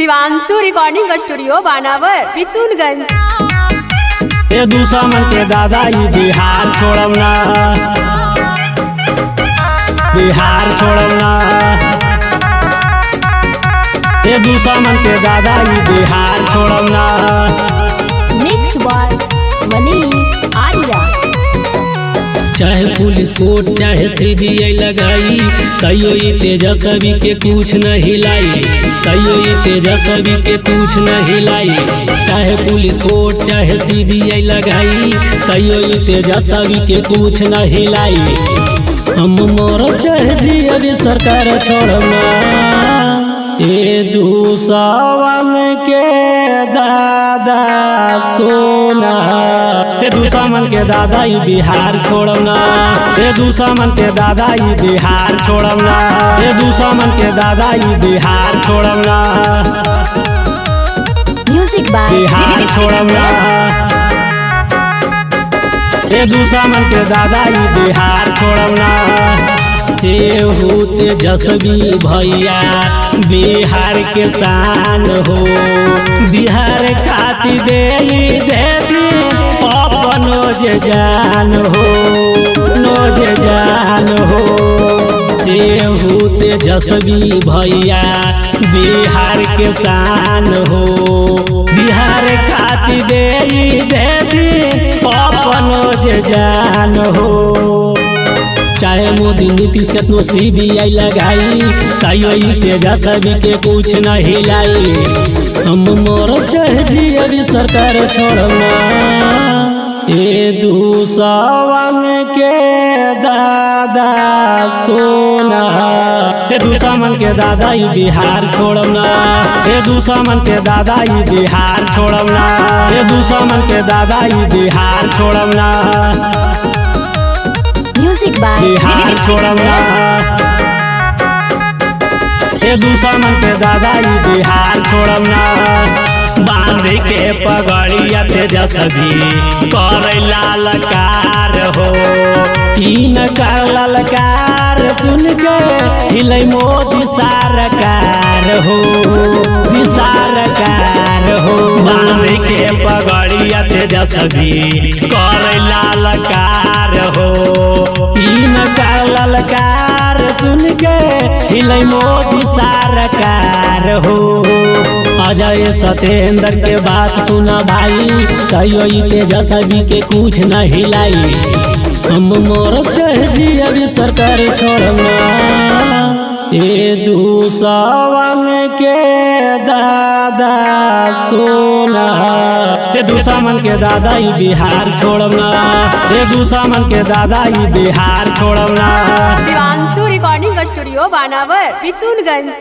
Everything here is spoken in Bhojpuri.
शिवांशु रिकॉर्डिंग स्टूडियो बानावर बिशुनगंज। ये दुश्मन के दादा ई बिहार छोड़म ना, बिहार छोड़म ना। ये दुश्मन के दादा ई बिहार छोड़म ना। Mix by Manish Arya. चाहे पुलिस कोर्ट चाहे सीबीआई लगाई, कहियो ई तेजस्वी के कुछ न हिलाई, कहियो ई तेजस्वी के कुछ न हिलाई। चाहे पुलिस कोर्ट चाहे सीबीआई लगाई, कहियो ई तेजस्वी के कुछ न हिलाई। हम मरब चाहे जी अभी सरकार छोड़ना। ये दुश्मन के दादा सोना, ये दुश्मन के दादा ई बिहार छोड़ना। ये दुश्मन के दादा ई बिहार छोड़ना। ये दुश्मन के दादा ई बिहार छोड़ना। म्यूजिक बाय बिहार छोड़ना। ये दुश्मन के दादा ई बिहार छोड़ना। हो तेजस्वी भैया बिहार के शान हो, बिहार खातिर दे दी अपनो जे जान हो, नो जे जान हो। हो तेजस्वी भैया बिहार के शान हो, बिहार खातिर दे दी अपनो जे जान हो। चाहे मोदी नीतीश केतनो सीबीआई लगाई, कहियो ई तेजस्वी के कुछ न हिलाई। हम मरब चाहे जी अभी सरकार छोड़ना। ये दुश्मन के दादा सोना, ये दुश्मन के दादा ई बिहार छोड़ना। ये दुश्मन के दादा ई बिहार छोड़ना। ये दुश्मन के दादा ई बिहार छोड़ना। म्यूजिक बाय बिहार छोड़ना। ये दुश्मन के दादा ई बिहार छोड़ना। बांध के पगड़िया तेजस्वी करे ललकार हो, तीन कर ललकार सुन के हिलै मोदी सरकार हो, सरकार हो। बांध के पगड़िया तेजस्वी करे ललकार हो, तीन कर ललकार सुन के हिलै मोदी सरकार हो। अजय सत्येंद्र के बात सुना भाई, कहियो ई तेजस्वी के कुछ न हिलाई। हम मरब चाहे जी अभी सरकार छोड़ना। ये दुश्मन के दादा सोना, ये दुश्मन के दादा ई बिहार छोड़ना। ये दुश्मन के दादा ई बिहार छोड़ना। शिवांशु रिकॉर्डिंग स्टूडियो बानावर बिशुनगंज।